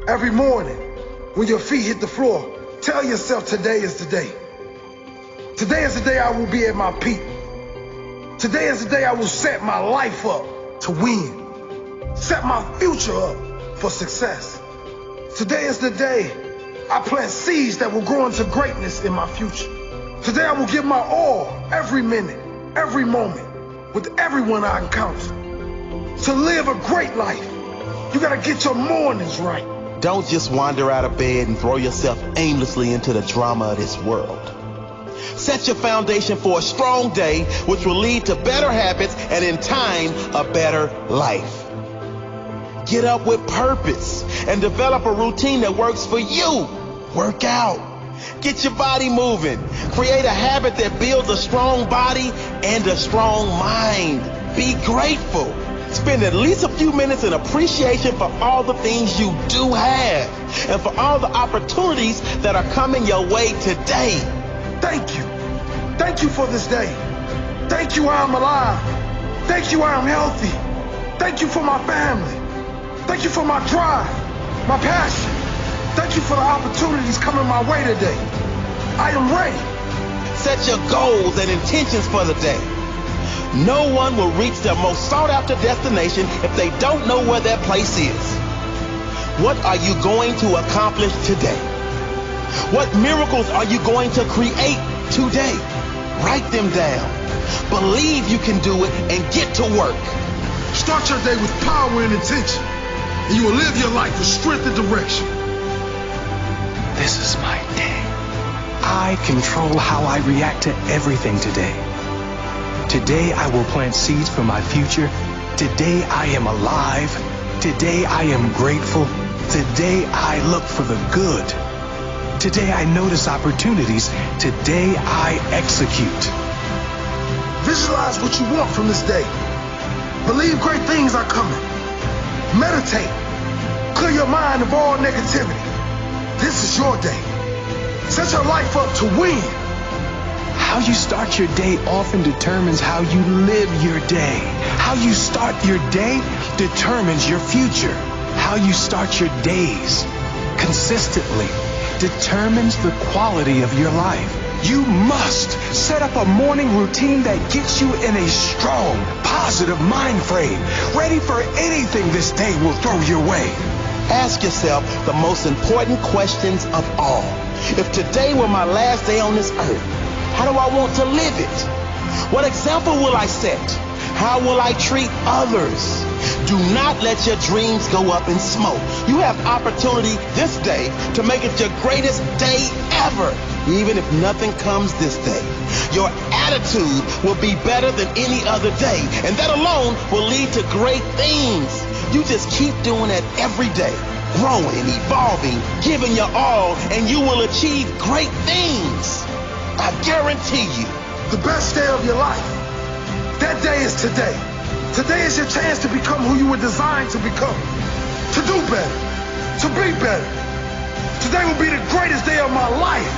Every morning, when your feet hit the floor, tell yourself today is the day. Today is the day I will be at my peak. Today is the day I will set my life up to win. Set my future up for success. Today is the day I plant seeds that will grow into greatness in my future. Today I will give my all every minute, every moment, with everyone I encounter. To live a great life, you gotta get your mornings right. Don't just wander out of bed and throw yourself aimlessly into the drama of this world. Set your foundation for a strong day, which will lead to better habits and in time, a better life. Get up with purpose and develop a routine that works for you. Work out. Get your body moving. Create a habit that builds a strong body and a strong mind. Be grateful. Spend at least a few minutes in appreciation for all the things you do have and for all the opportunities that are coming your way today. Thank you. Thank you for this day. Thank you I'm alive. Thank you I'm healthy. Thank you for my family. Thank you for my drive, my passion. Thank you for the opportunities coming my way today. I am ready. Set your goals and intentions for the day. No one will reach their most sought-after destination if they don't know where their place is. What are you going to accomplish today? What miracles are you going to create today? Write them down. Believe you can do it and get to work. Start your day with power and intention, and you will live your life with strength and direction. This is my day. I control how I react to everything today. Today I will plant seeds for my future. Today I am alive. Today I am grateful. Today I look for the good. Today I notice opportunities. Today I execute. Visualize what you want from this day. Believe great things are coming. Meditate. Clear your mind of all negativity. This is your day. Set your life up to win. How you start your day often determines how you live your day. How you start your day determines your future. How you start your days consistently determines the quality of your life. You must set up a morning routine that gets you in a strong, positive mind frame, ready for anything this day will throw your way. Ask yourself the most important questions of all. If today were my last day on this earth, how do I want to live it? What example will I set? How will I treat others? Do not let your dreams go up in smoke. You have opportunity this day to make it your greatest day ever, even if nothing comes this day. Your attitude will be better than any other day, and that alone will lead to great things. You just keep doing it every day, growing, evolving, giving your all, and you will achieve great things. I guarantee you. The best day of your life. That day is today. Today is your chance to become who you were designed to become. To do better. To be better. Today will be the greatest day of my life.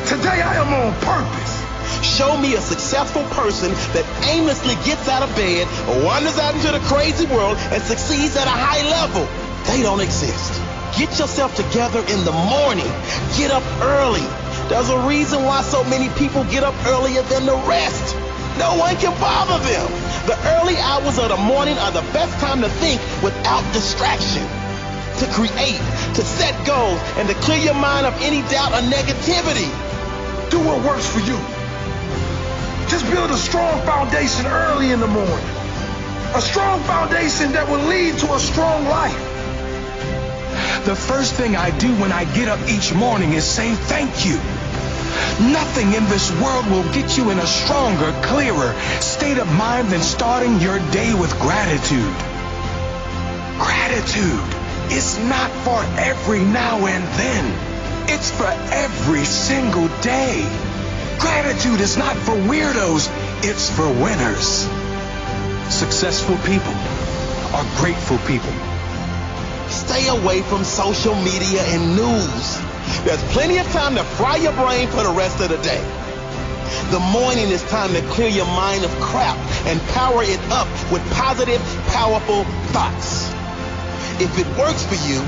Today I am on purpose. Show me a successful person that aimlessly gets out of bed, wanders out into the crazy world, and succeeds at a high level. They don't exist. Get yourself together in the morning. Get up early. There's a reason why so many people get up earlier than the rest. No one can bother them. The early hours of the morning are the best time to think without distraction, to create, to set goals, and to clear your mind of any doubt or negativity. Do what works for you. Just build a strong foundation early in the morning. A strong foundation that will lead to a strong life. The first thing I do when I get up each morning is say thank you. Nothing in this world will get you in a stronger, clearer state of mind than starting your day with gratitude. Gratitude is not for every now and then. It's for every single day. Gratitude is not for weirdos. It's for winners. Successful people are grateful people. Stay away from social media and news. There's plenty of time to fry your brain for the rest of the day. The morning is time to clear your mind of crap and power it up with positive, powerful thoughts. If it works for you,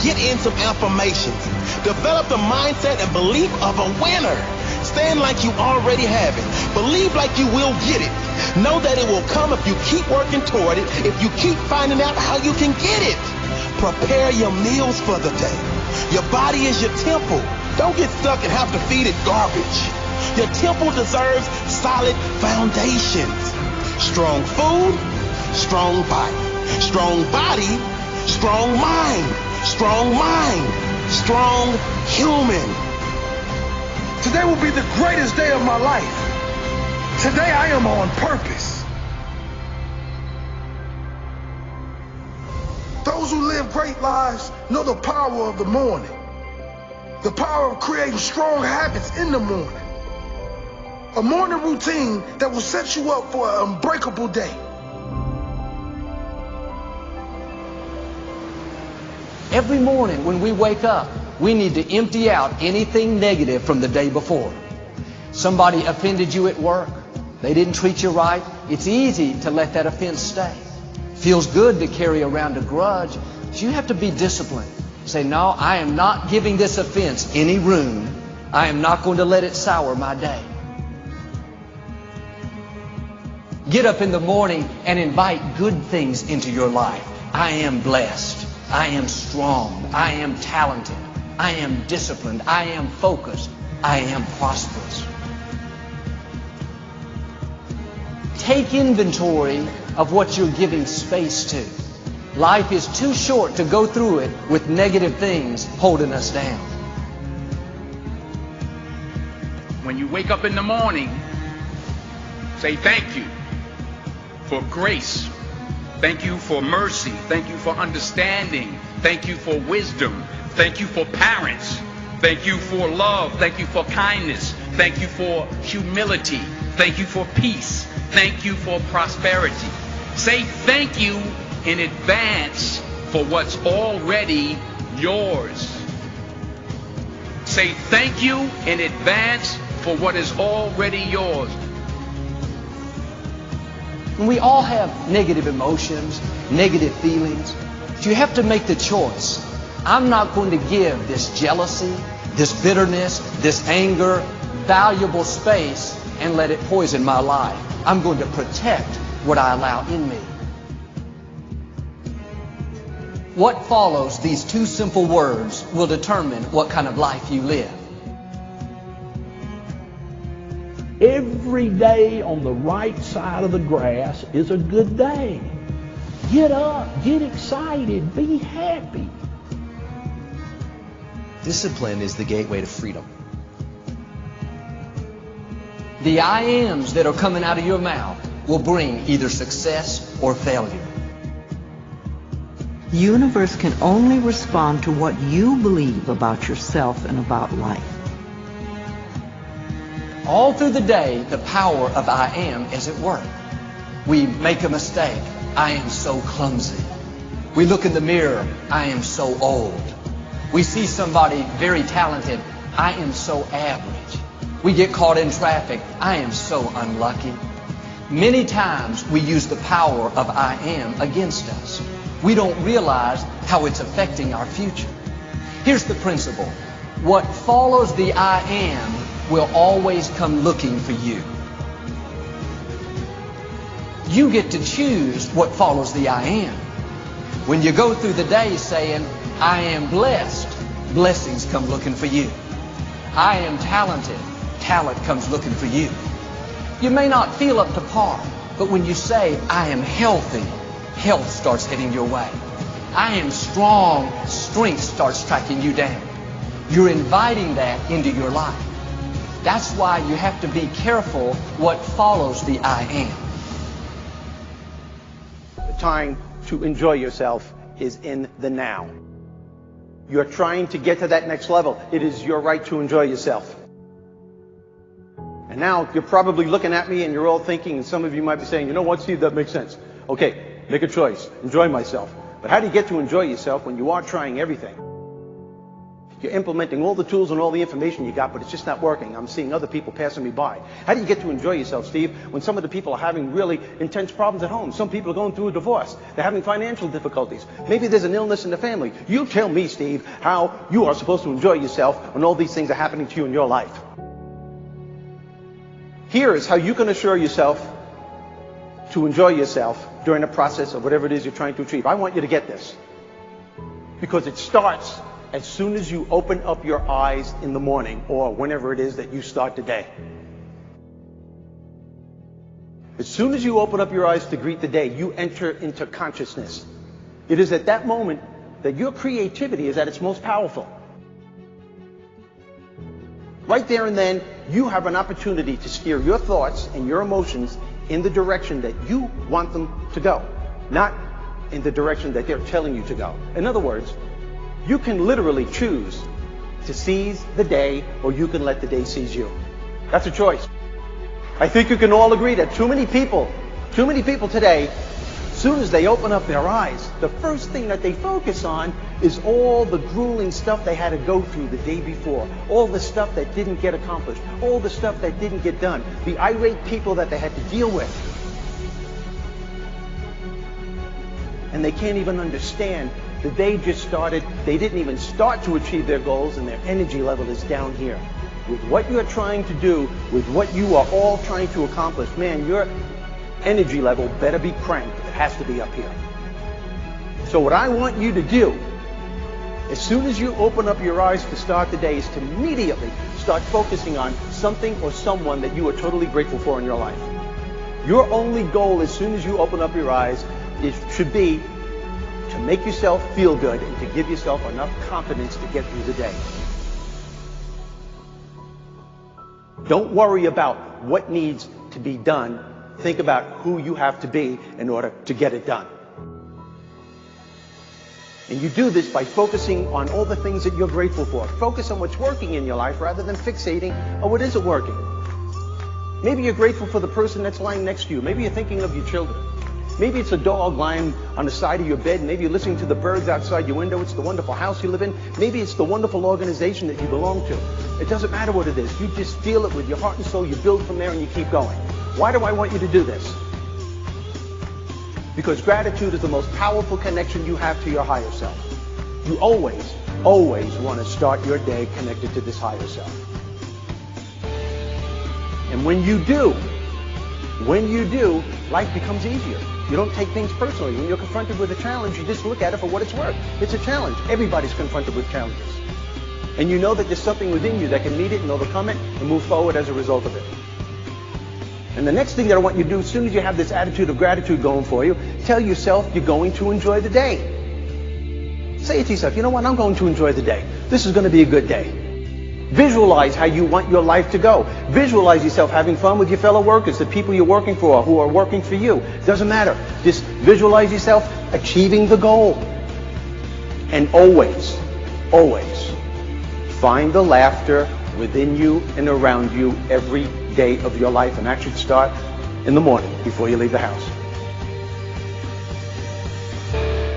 get in some affirmations. Develop the mindset and belief of a winner. Stand like you already have it. Believe like you will get it. Know that it will come if you keep working toward it, if you keep finding out how you can get it. Prepare your meals for the day. Your body is your temple. Don't get stuck and have to feed it garbage. Your temple deserves solid foundations. Strong food, strong body. Strong body, strong mind. Strong mind, strong human. Today will be the greatest day of my life. Today I am on purpose. Those who live great lives know the power of the morning. The power of creating strong habits in the morning. A morning routine that will set you up for an unbreakable day. Every morning when we wake up, we need to empty out anything negative from the day before. Somebody offended you at work. They didn't treat you right. It's easy to let that offense stay. Feels good to carry around a grudge, but you have to be disciplined. Say, no, I am not giving this offense any room. I am not going to let it sour my day. Get up in the morning and invite good things into your life. I am blessed. I am strong. I am talented. I am disciplined. I am focused. I am prosperous. Take inventory of what you're giving space to. Life is too short to go through it with negative things holding us down. When you wake up in the morning, say thank you for grace. Thank you for mercy. Thank you for understanding. Thank you for wisdom. Thank you for parents. Thank you for love. Thank you for kindness. Thank you for humility. Thank you for peace. Thank you for prosperity. Say thank you in advance for what's already yours. Say thank you in advance for what is already yours. We all have negative emotions, negative feelings. But you have to make the choice. I'm not going to give this jealousy, this bitterness, this anger, valuable space and let it poison my life. I'm going to protect what I allow in me. What follows these two simple words will determine what kind of life you live. Every day on the right side of the grass is a good day. Get up, get excited, be happy. Discipline is the gateway to freedom. The I ams that are coming out of your mouth will bring either success or failure. The universe can only respond to what you believe about yourself and about life. All through the day, the power of I am is at work. We make a mistake. I am so clumsy. We look in the mirror. I am so old. We see somebody very talented. I am so average. We get caught in traffic. I am so unlucky. Many times we use the power of I am against us. We don't realize how it's affecting our future. Here's the principle. What follows the I am will always come looking for you. You get to choose what follows the I am. When you go through the day saying, I am blessed, blessings come looking for you. I am talented, talent comes looking for you. You may not feel up to par, but when you say, I am healthy, health starts heading your way. I am strong, strength starts tracking you down. You're inviting that into your life. That's why you have to be careful what follows the I am. The time to enjoy yourself is in the now. You're trying to get to that next level. It is your right to enjoy yourself. And now you're probably looking at me and you're all thinking, and some of you might be saying, you know what, Steve, that makes sense. Okay, make a choice. Enjoy myself. But how do you get to enjoy yourself when you are trying everything? You're implementing all the tools and all the information you got, but it's just not working. I'm seeing other people passing me by. How do you get to enjoy yourself, Steve, when some of the people are having really intense problems at home? Some people are going through a divorce. They're having financial difficulties. Maybe there's an illness in the family. You tell me, Steve, how you are supposed to enjoy yourself when all these things are happening to you in your life. Here is how you can assure yourself to enjoy yourself during the process of whatever it is you're trying to achieve. I want you to get this, because it starts as soon as you open up your eyes in the morning, or whenever it is that you start the day. As soon as you open up your eyes to greet the day, you enter into consciousness. It is at that moment that your creativity is at its most powerful. Right there and then, you have an opportunity to steer your thoughts and your emotions in the direction that you want them to go, not in the direction that they're telling you to go. In other words, you can literally choose to seize the day, or you can let the day seize you. That's a choice. I think you can all agree that too many people today, as soon as they open up their eyes, the first thing that they focus on is all the grueling stuff they had to go through the day before, all the stuff that didn't get accomplished, all the stuff that didn't get done, the irate people that they had to deal with. And they can't even understand the day just started. They didn't even start to achieve their goals, and their energy level is down here. With what you're trying to do, with what you are all trying to accomplish, man, your energy level better be cranked. It has to be up here. So what I want you to do, as soon as you open up your eyes to start the day, is to immediately start focusing on something or someone that you are totally grateful for in your life. Your only goal as soon as you open up your eyes should be to make yourself feel good and to give yourself enough confidence to get through the day. Don't worry about what needs to be done. Think about who you have to be in order to get it done. And you do this by focusing on all the things that you're grateful for. Focus on what's working in your life rather than fixating on what isn't working. Maybe you're grateful for the person that's lying next to you. Maybe you're thinking of your children. Maybe it's a dog lying on the side of your bed. Maybe you're listening to the birds outside your window. It's the wonderful house you live in. Maybe it's the wonderful organization that you belong to. It doesn't matter what it is. You just feel it with your heart and soul. You build from there and you keep going. Why do I want you to do this? Because gratitude is the most powerful connection you have to your higher self. You always want to start your day connected to this higher self. And when you do, life becomes easier. You don't take things personally. When you're confronted with a challenge, you just look at it for what it's worth. It's a challenge. Everybody's confronted with challenges. And you know that there's something within you that can meet it and overcome it and move forward as a result of it. And the next thing that I want you to do, as soon as you have this attitude of gratitude going for you, tell yourself you're going to enjoy the day. Say it to yourself, you know what, I'm going to enjoy the day. This is going to be a good day. Visualize how you want your life to go. Visualize yourself having fun with your fellow workers, the people you're working for, who are working for you. Doesn't matter. Just visualize yourself achieving the goal. And always find the laughter within you and around you every day of your life. And that should start in the morning before you leave the house.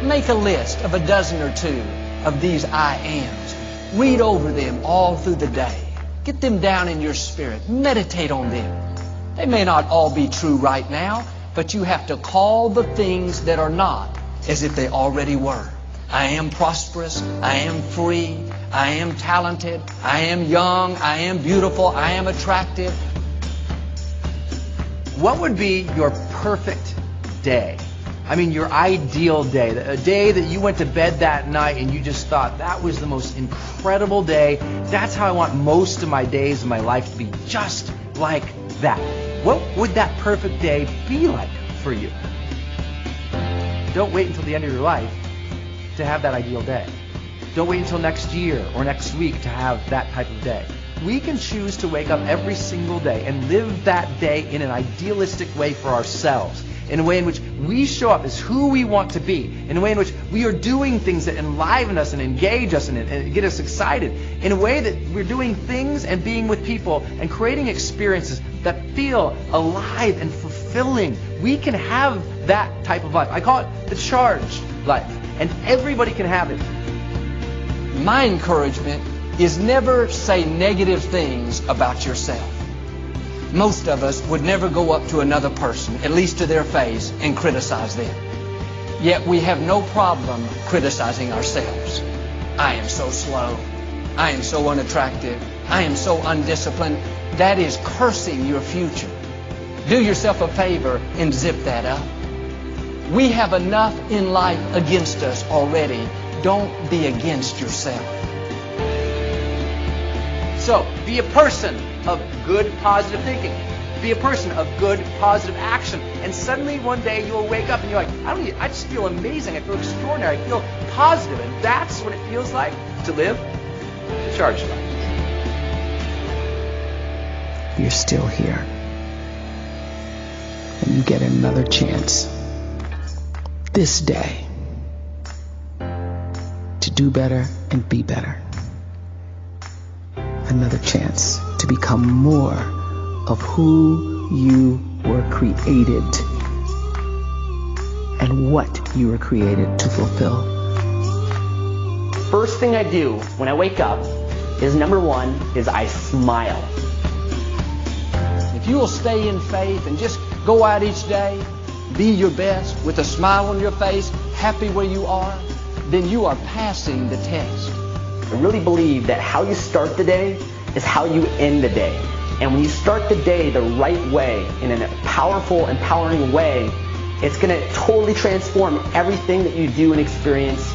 Make a list of a dozen or two of these I ams. Read over them all through the day. Get them down in your spirit. Meditate on them. They may not all be true right now, but you have to call the things that are not as if they already were. I am prosperous. I am free. I am talented. I am young. I am beautiful. I am attractive. What would be your perfect day? I mean, your ideal day, a day that you went to bed that night and you just thought, that was the most incredible day. That's how I want most of my days of my life to be, just like that. What would that perfect day be like for you? Don't wait until the end of your life to have that ideal day. Don't wait until next year or next week to have that type of day. We can choose to wake up every single day and live that day in an idealistic way for ourselves, in a way in which we show up as who we want to be, in a way in which we are doing things that enliven us and engage us and get us excited, in a way that we're doing things and being with people and creating experiences that feel alive and fulfilling. We can have that type of life. I call it the charged life, and everybody can have it. My encouragement is never say negative things about yourself. Most of us would never go up to another person, at least to their face, and criticize them. Yet we have no problem criticizing ourselves. I am so slow. I am so unattractive. I am so undisciplined. That is cursing your future. Do yourself a favor and zip that up. We have enough in life against us already. Don't be against yourself. So, be a person of good, positive thinking. Be a person of good, positive action. And suddenly one day you'll wake up and you're like, I just feel amazing. I feel extraordinary. I feel positive. And that's what it feels like to live the charged life. You're still here. And you get another chance this day to do better and be better. Another chance to become more of who you were created and what you were created to fulfill. First thing I do when I wake up is, number one, is I smile. If you will stay in faith and just go out each day, be your best with a smile on your face, happy where you are, then you are passing the test. I really believe that how you start the day is how you end the day. And when you start the day the right way, in a powerful, empowering way, it's going to totally transform everything that you do and experience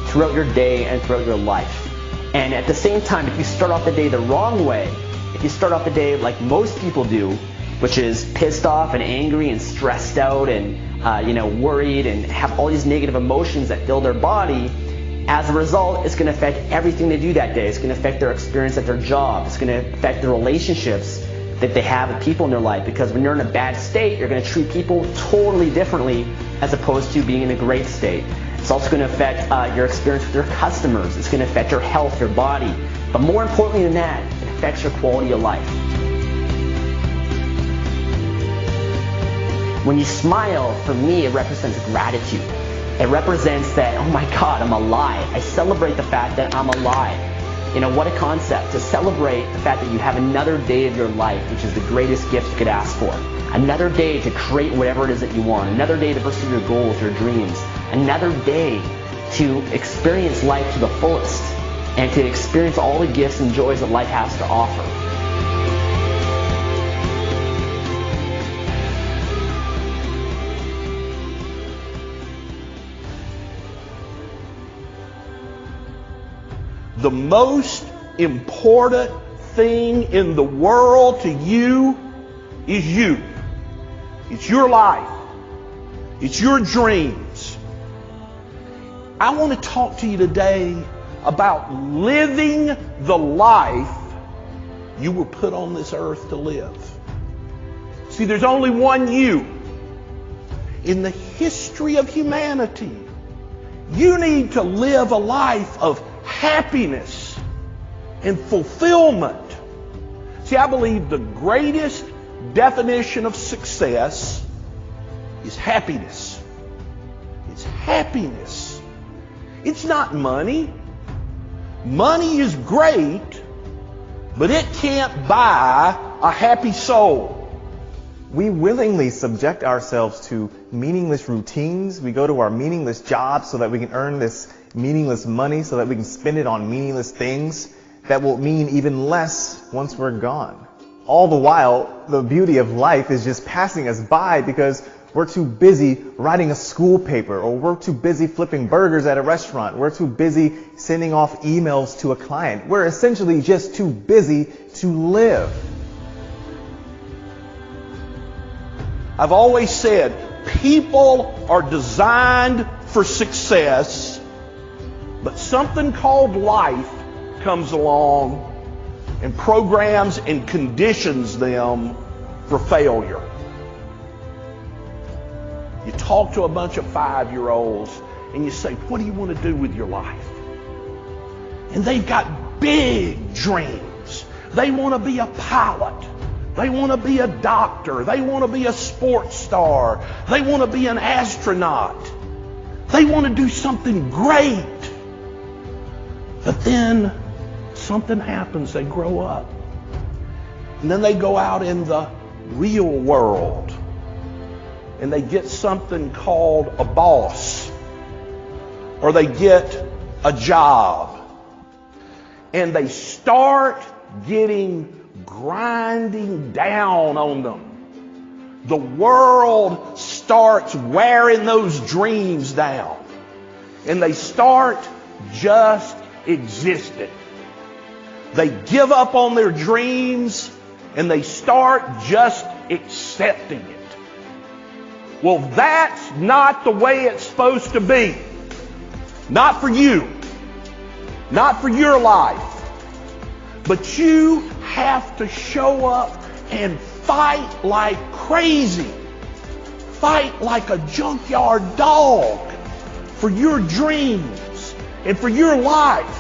throughout your day and throughout your life. And at the same time, if you start off the day the wrong way, if you start off the day like most people do, which is pissed off and angry and stressed out and worried and have all these negative emotions that fill their body, as a result, it's going to affect everything they do that day. It's going to affect their experience at their job. It's going to affect the relationships that they have with people in their life. Because when you're in a bad state, you're going to treat people totally differently as opposed to being in a great state. It's also going to affect your experience with your customers. It's going to affect your health, your body. But more importantly than that, it affects your quality of life. When you smile, for me, it represents gratitude. It represents that, oh my God, I'm alive. I celebrate the fact that I'm alive. What a concept, to celebrate the fact that you have another day of your life, which is the greatest gift you could ask for. Another day to create whatever it is that you want. Another day to pursue your goals, your dreams. Another day to experience life to the fullest and to experience all the gifts and joys that life has to offer. The most important thing in the world to you is you. It's your life. It's your dreams. I want to talk to you today about living the life you were put on this earth to live. See, there's only one you. In the history of humanity, you need to live a life of happiness and fulfillment. See, I believe the greatest definition of success is happiness. It's happiness. It's not money. Money is great, but it can't buy a happy soul. We willingly subject ourselves to meaningless routines. We go to our meaningless jobs so that we can earn this meaningless money, so that we can spend it on meaningless things that will mean even less once we're gone. All the while, the beauty of life is just passing us by because we're too busy writing a school paper, or we're too busy flipping burgers at a restaurant. We're too busy sending off emails to a client. We're essentially just too busy to live. I've always said people are designed for success, but something called life comes along and programs and conditions them for failure. You talk to a bunch of 5-year-olds and you say, what do you want to do with your life? And they've got big dreams. They want to be a pilot. They want to be a doctor. They want to be a sports star. They want to be an astronaut. They want to do something great. But then something happens. They grow up. And then they go out in the real world. And they get something called a boss. Or they get a job. And they start grinding down on them. The world starts wearing those dreams down. And they start just existing. They give up on their dreams and they start just accepting it. Well, that's not the way it's supposed to be. Not for you. Not for your life. But you have to show up and fight like crazy. Fight like a junkyard dog for your dreams and for your life.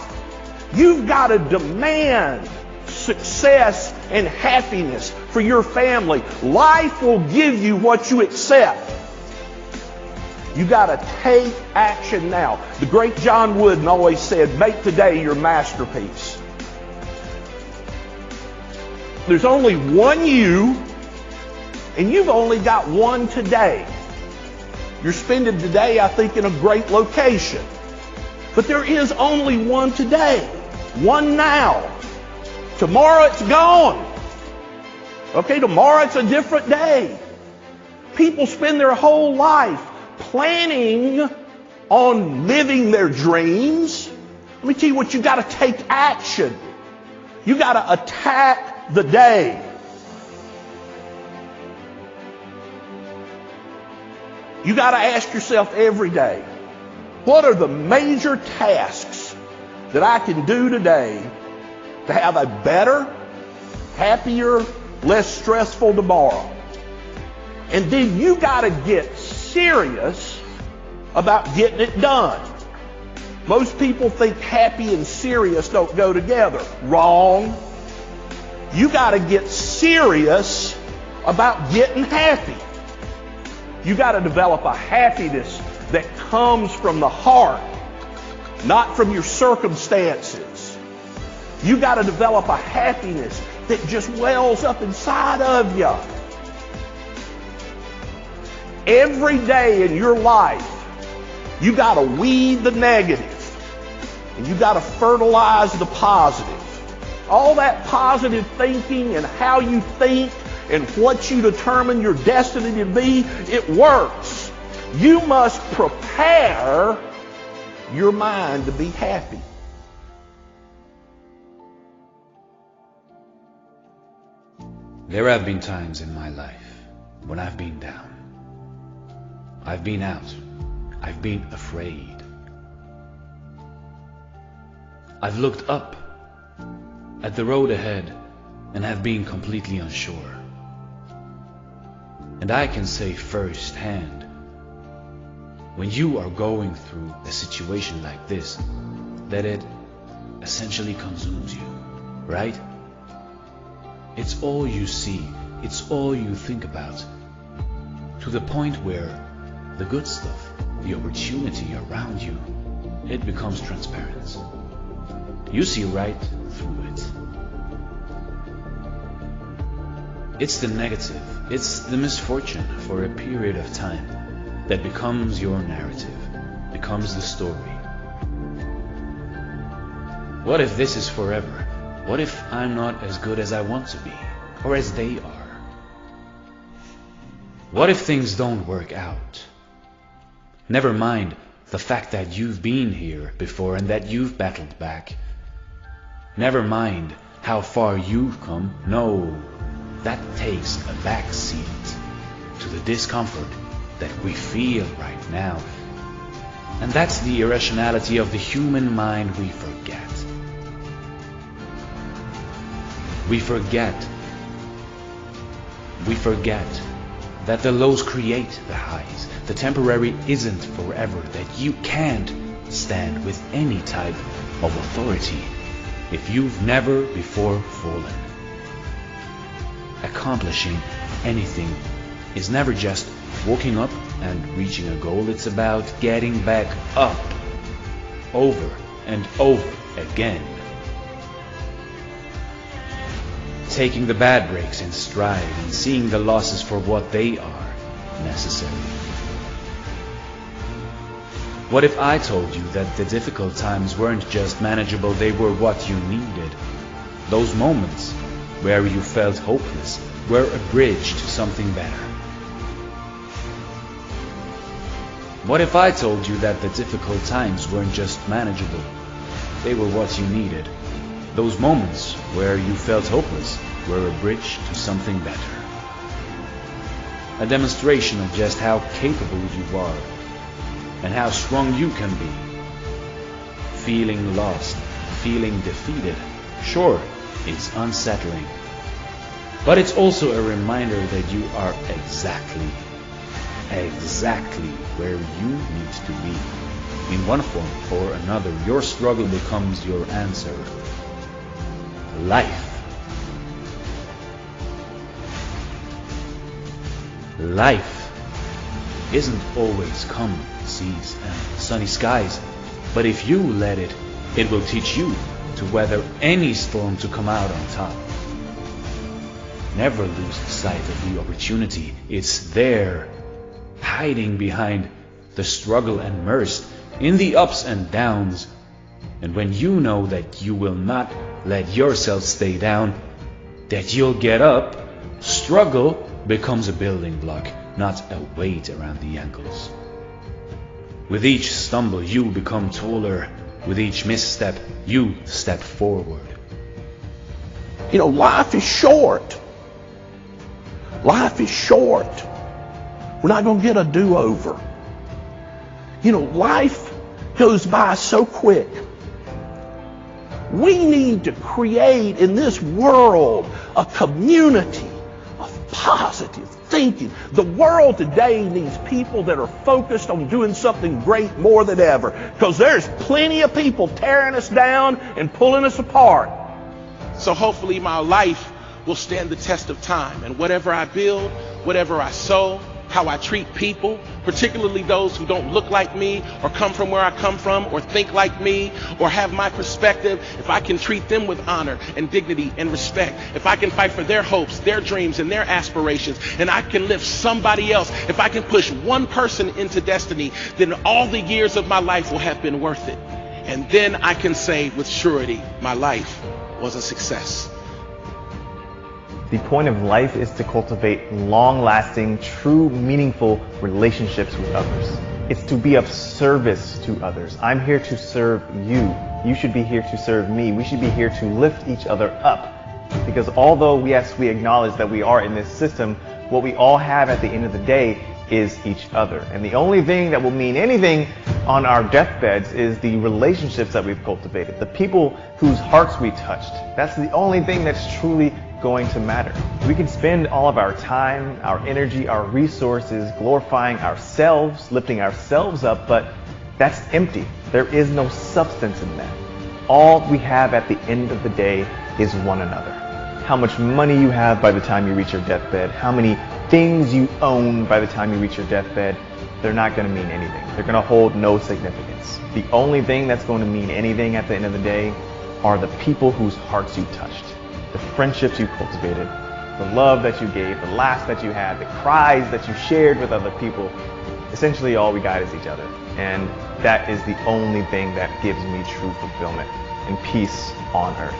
You've got to demand success and happiness for your family. Life will give you what you accept. You got to take action now. The great John Wooden always said, make today your masterpiece. There's only one you, and you've only got one today. You're spending today, I think, in a great location. But there is only one today. One now. Tomorrow it's gone. Okay, tomorrow it's a different day. People spend their whole life planning on living their dreams. Let me tell you what, you got to take action. You got to attack the day. You got to ask yourself every day, what are the major tasks that I can do today to have a better, happier, less stressful tomorrow? And then you got to get serious about getting it done. Most people think happy and serious don't go together. Wrong. You got to get serious about getting happy. You got to develop a happiness that comes from the heart, not from your circumstances. You got to develop a happiness that just wells up inside of you. Every day in your life, you got to weed the negative and you got to fertilize the positive. All that positive thinking and how you think and what you determine your destiny to be, it works. You must prepare your mind to be happy. There have been times in my life when I've been down. I've been out. I've been afraid. I've looked up at the road ahead and have been completely unsure. And I can say firsthand, when you are going through a situation like this, that it essentially consumes you, right? It's all you see, it's all you think about, to the point where the good stuff, the opportunity around you, it becomes transparent. You see right through it. It's the negative, it's the misfortune for a period of time that becomes your narrative, becomes the story. What if this is forever? What if I'm not as good as I want to be, or as they are? What if things don't work out? Never mind the fact that you've been here before and that you've battled back. Never mind how far you've come. No, that takes a back seat to the discomfort that we feel right now. And that's the irrationality of the human mind we forget. We forget that the lows create the highs. The temporary isn't forever, that you can't stand with any type of authority if you've never before fallen. Accomplishing anything is never just waking up and reaching a goal. It's about getting back up over and over again. Taking the bad breaks in stride and seeing the losses for what they are, necessary. What if I told you that the difficult times weren't just manageable, they were what you needed? Those moments where you felt hopeless were a bridge to something better. What if I told you that the difficult times weren't just manageable, they were what you needed? Those moments where you felt hopeless were a bridge to something better. A demonstration of just how capable you are and how strong you can be. Feeling lost, feeling defeated, sure, it's unsettling. But it's also a reminder that you are exactly where you need to be. In one form or another, your struggle becomes your answer. Life. Life isn't always calm seas and sunny skies, but if you let it, it will teach you to weather any storm to come out on top. Never lose sight of the opportunity. It's there, hiding behind the struggle and immersed in the ups and downs. And when you know that you will not let yourself stay down, that you'll get up, struggle becomes a building block, not a weight around the ankles. With each stumble, you become taller. With each misstep, you step forward. You know, life is short. Life is short. We're not going to get a do-over. You know, life goes by so quick. We need to create in this world a community of positive thinking. The world today needs people that are focused on doing something great more than ever, because there's plenty of people tearing us down and pulling us apart. So hopefully my life will stand the test of time, and whatever I build, whatever I sow, how I treat people, particularly those who don't look like me or come from where I come from or think like me or have my perspective, if I can treat them with honor and dignity and respect, if I can fight for their hopes, their dreams, and their aspirations, and I can lift somebody else, if I can push one person into destiny, then all the years of my life will have been worth it. And then I can say with surety, my life was a success. The point of life is to cultivate long-lasting, true, meaningful relationships with others. It's to be of service to others. I'm here to serve you. You should be here to serve me. We should be here to lift each other up. Because although, yes, we acknowledge that we are in this system, what we all have at the end of the day is each other. And the only thing that will mean anything on our deathbeds is the relationships that we've cultivated, the people whose hearts we touched. That's the only thing that's truly going to matter. We can spend all of our time, our energy, our resources glorifying ourselves, lifting ourselves up, but that's empty. There is no substance in that. All we have at the end of the day is one another. How much money you have by the time you reach your deathbed, how many things you own by the time you reach your deathbed, they're not going to mean anything. They're going to hold no significance. The only thing that's going to mean anything at the end of the day are the people whose hearts you touched, the friendships you cultivated, the love that you gave, the laughs that you had, the cries that you shared with other people. Essentially, all we got is each other. And that is the only thing that gives me true fulfillment and peace on earth.